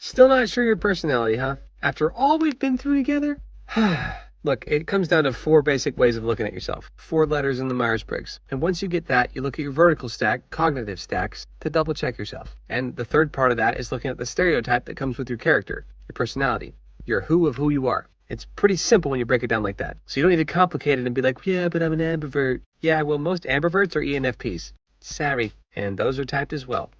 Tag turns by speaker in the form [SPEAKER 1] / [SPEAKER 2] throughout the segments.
[SPEAKER 1] Still not sure your personality, huh? After all we've been through together? Look, it comes down to 4 basic ways of looking at yourself. 4 letters in the Myers-Briggs. And once you get that, you look at your vertical stack, cognitive stacks, to double check yourself. And the third part of that is looking at the stereotype that comes with your character, your personality, your who of who you are. It's pretty simple when you break it down like that. So you don't need to complicate it and be like, yeah, but I'm an ambivert. Yeah, well, most ambiverts are ENFPs. Sorry. And those are typed as well.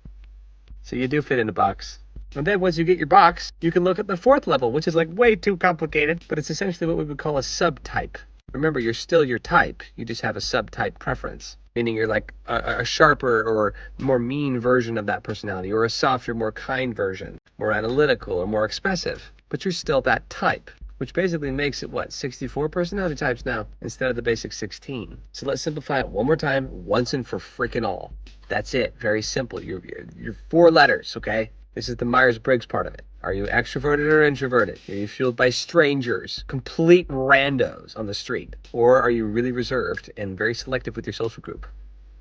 [SPEAKER 1] So you do fit in a box. And then once you get your box, you can look at the 4th level, which is like way too complicated, but it's essentially what we would call a subtype. Remember, you're still your type, you just have a subtype preference, meaning you're like a sharper or more mean version of that personality, or a softer, more kind version, more analytical or more expressive, but you're still that type, which basically makes it, what, 64 personality types now, instead of the basic 16. So let's simplify it one more time, once and for freaking all. That's it, very simple. You're 4 letters, okay? This is the Myers-Briggs part of it. Are you extroverted or introverted? Are you fueled by strangers, complete randos on the street? Or are you really reserved and very selective with your social group?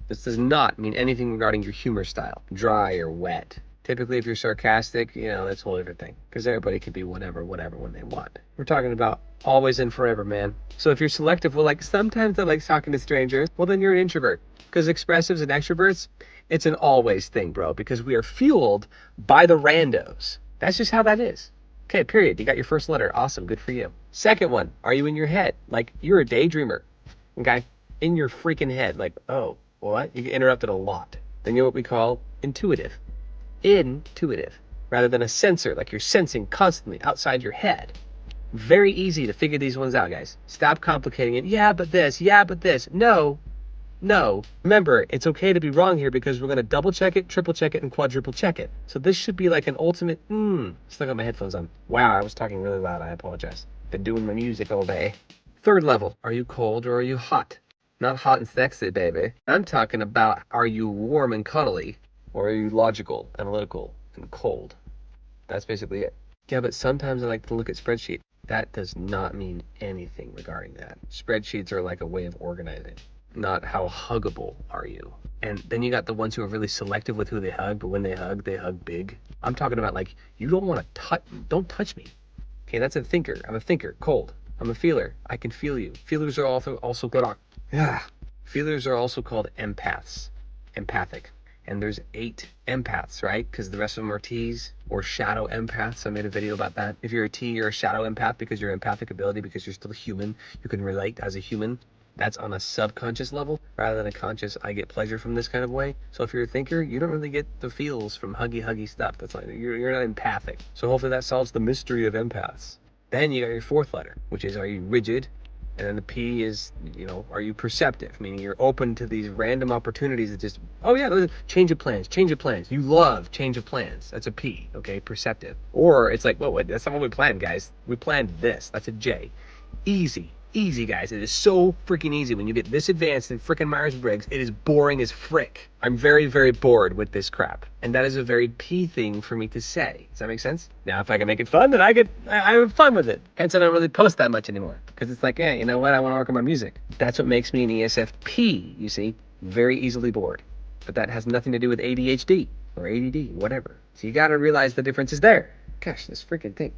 [SPEAKER 1] This does not mean anything regarding your humor style, dry or wet. Typically, if you're sarcastic, that's a whole different thing. Because everybody can be whatever, when they want. We're talking about always and forever, man. So if you're selective, well, like, sometimes I like talking to strangers, well, then you're an introvert. Because expressives and extroverts, it's an always thing, bro. Because we are fueled by the randos. That's just how that is. Okay, period. You got your first letter. Awesome. Good for you. Second one, are you in your head? Like, you're a daydreamer. Okay? In your freaking head. Like, oh, what? You get interrupted a lot. Then you're what we call intuitive. Intuitive, rather than a sensor, like you're sensing constantly outside your head. Very easy to figure these ones out, guys. Stop complicating it. Yeah, but this. No. Remember, it's okay to be wrong here because we're going to double check it, triple check it, and quadruple check it. So this should be like an ultimate, still got my headphones on. Wow, I was talking really loud. I apologize. Been doing my music all day. 3rd level, are you cold or are you hot? Not hot and sexy, baby. I'm talking about, are you warm and cuddly? Or are you logical, analytical, and cold? That's basically it. Yeah, but sometimes I like to look at spreadsheets. That does not mean anything regarding that. Spreadsheets are like a way of organizing, not how huggable are you. And then you got the ones who are really selective with who they hug, but when they hug big. I'm talking about, like, you don't want to don't touch me. Okay, that's a thinker. I'm a thinker, cold. I'm a feeler. I can feel you. Feelers are also called, feelers are also called empaths, empathic. And there's 8 empaths, right? Because the rest of them are T's or shadow empaths. I made a video about that. If you're a T, you're a shadow empath because your empathic ability, because you're still human, you can relate as a human. That's on a subconscious level rather than a conscious, I get pleasure from this kind of way. So if you're a thinker, you don't really get the feels from huggy stuff. That's like, you're not empathic. So hopefully that solves the mystery of empaths. Then you got your 4th letter, which is, are you rigid? And then the P is, are you perceptive? Meaning you're open to these random opportunities that just, oh yeah, change of plans. You love change of plans. That's a P, okay, perceptive. Or it's like, whoa, that's not what we planned, guys. We planned this. That's a J. Easy, guys. It is so freaking easy. When you get this advanced in freaking Myers-Briggs, it is boring as frick. I'm very, very bored with this crap. And that is a very P thing for me to say. Does that make sense? Now, if I can make it fun, then I have fun with it. Hence, I don't really post that much anymore. Because it's like, you know what? I want to work on my music. That's what makes me an ESFP, you see? Very easily bored. But that has nothing to do with ADHD or ADD, whatever. So you got to realize the difference is there. Gosh, this freaking thing.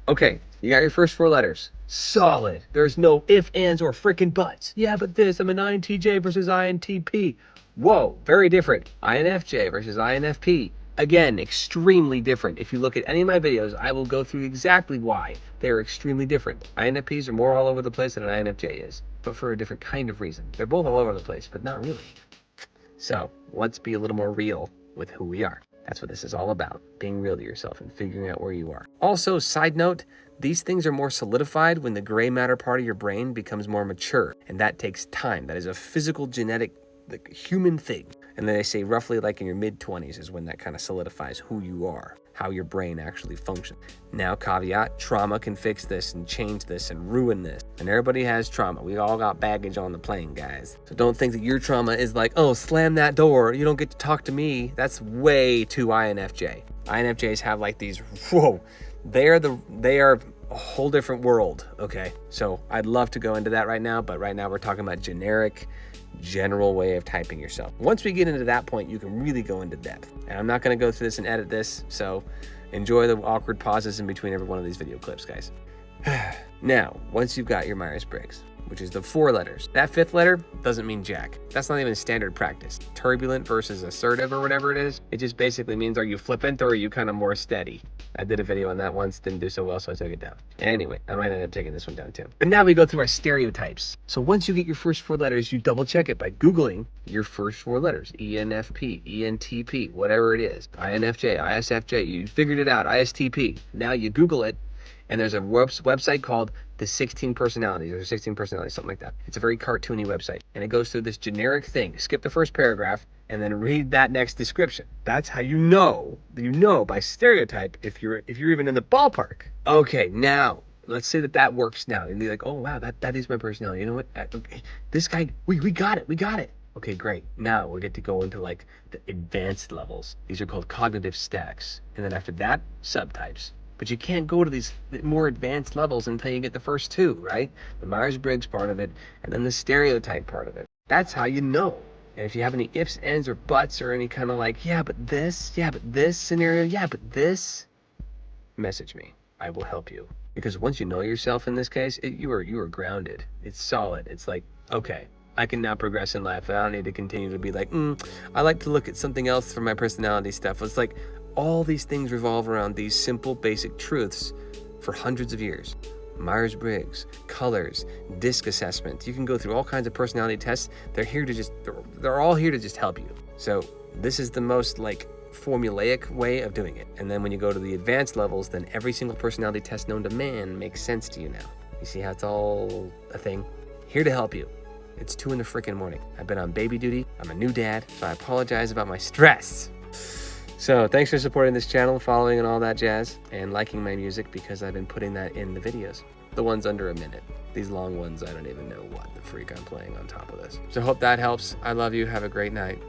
[SPEAKER 1] Okay, you got your first 4 letters. Solid. There's no if, ands, or freaking buts. Yeah, but this, I'm an INTJ versus INTP. Whoa, very different. INFJ versus INFP. Again, extremely different. If you look at any of my videos, I will go through exactly why they're extremely different. INFPs are more all over the place than an INFJ is, but for a different kind of reason. They're both all over the place, but not really. So let's be a little more real with who we are. That's what this is all about, being real to yourself and figuring out where you are. Also, side note, these things are more solidified when the gray matter part of your brain becomes more mature, and that takes time. That is a physical, genetic, human thing. And then they say roughly like in your mid-20s is when that kind of solidifies who you are, how your brain actually functions. Now, caveat, trauma can fix this and change this and ruin this. And everybody has trauma. We all got baggage on the plane, guys. So don't think that your trauma is like, oh, slam that door, you don't get to talk to me. That's way too INFJ. INFJs have like these, they are a whole different world, okay? So I'd love to go into that right now, but right now we're talking about general way of typing yourself. Once we get into that point, you can really go into depth. And I'm not going to go through this and edit this, so enjoy the awkward pauses in between every one of these video clips, guys. Now, once you've got your Myers-Briggs, which is the 4 letters, that 5th letter doesn't mean jack. That's not even standard practice. Turbulent versus assertive or whatever it is, it just basically means, are you flippant or are you kind of more steady? I did a video on that once, didn't do so well, so I took it down. Anyway, I might end up taking this one down too. And now we go through our stereotypes. So once you get your first 4 letters, you double check it by Googling your first 4 letters. ENFP, ENTP, whatever it is. INFJ, ISFJ, you figured it out, ISTP. Now you Google it, and there's a website called the 16 personalities, or 16 personalities, something like that. It's a very cartoony website, and it goes through this generic thing. Skip the first paragraph and then read that next description. That's how you know by stereotype if you're even in the ballpark. Okay, now let's say that works now, and you're like, oh wow, that is my personality. You know what? Okay, this guy, we got it. Okay, great. Now we get to go into like the advanced levels. These are called cognitive stacks, and then after that, subtypes. But you can't go to these more advanced levels until you get the first 2, right? The Myers-Briggs part of it, and then the stereotype part of it. That's how you know. And if you have any ifs, ands, or buts, or any kind of like, yeah, but this scenario, yeah, but this, message me. I will help you. Because once you know yourself in this case, you are grounded. It's solid. It's like, okay, I can now progress in life. I don't need to continue to be like, I like to look at something else for my personality stuff. It's like, all these things revolve around these simple, basic truths for hundreds of years. Myers-Briggs, colors, DISC assessment. You can go through all kinds of personality tests. They're all here to just help you. So this is the most like formulaic way of doing it. And then when you go to the advanced levels, then every single personality test known to man makes sense to you now. You see how it's all a thing? Here to help you. It's 2 in the freaking morning. I've been on baby duty. I'm a new dad, so I apologize about my stress. So thanks for supporting this channel, following and all that jazz, and liking my music because I've been putting that in the videos. The ones under a minute. These long ones, I don't even know what the freak I'm playing on top of this. So hope that helps. I love you. Have a great night.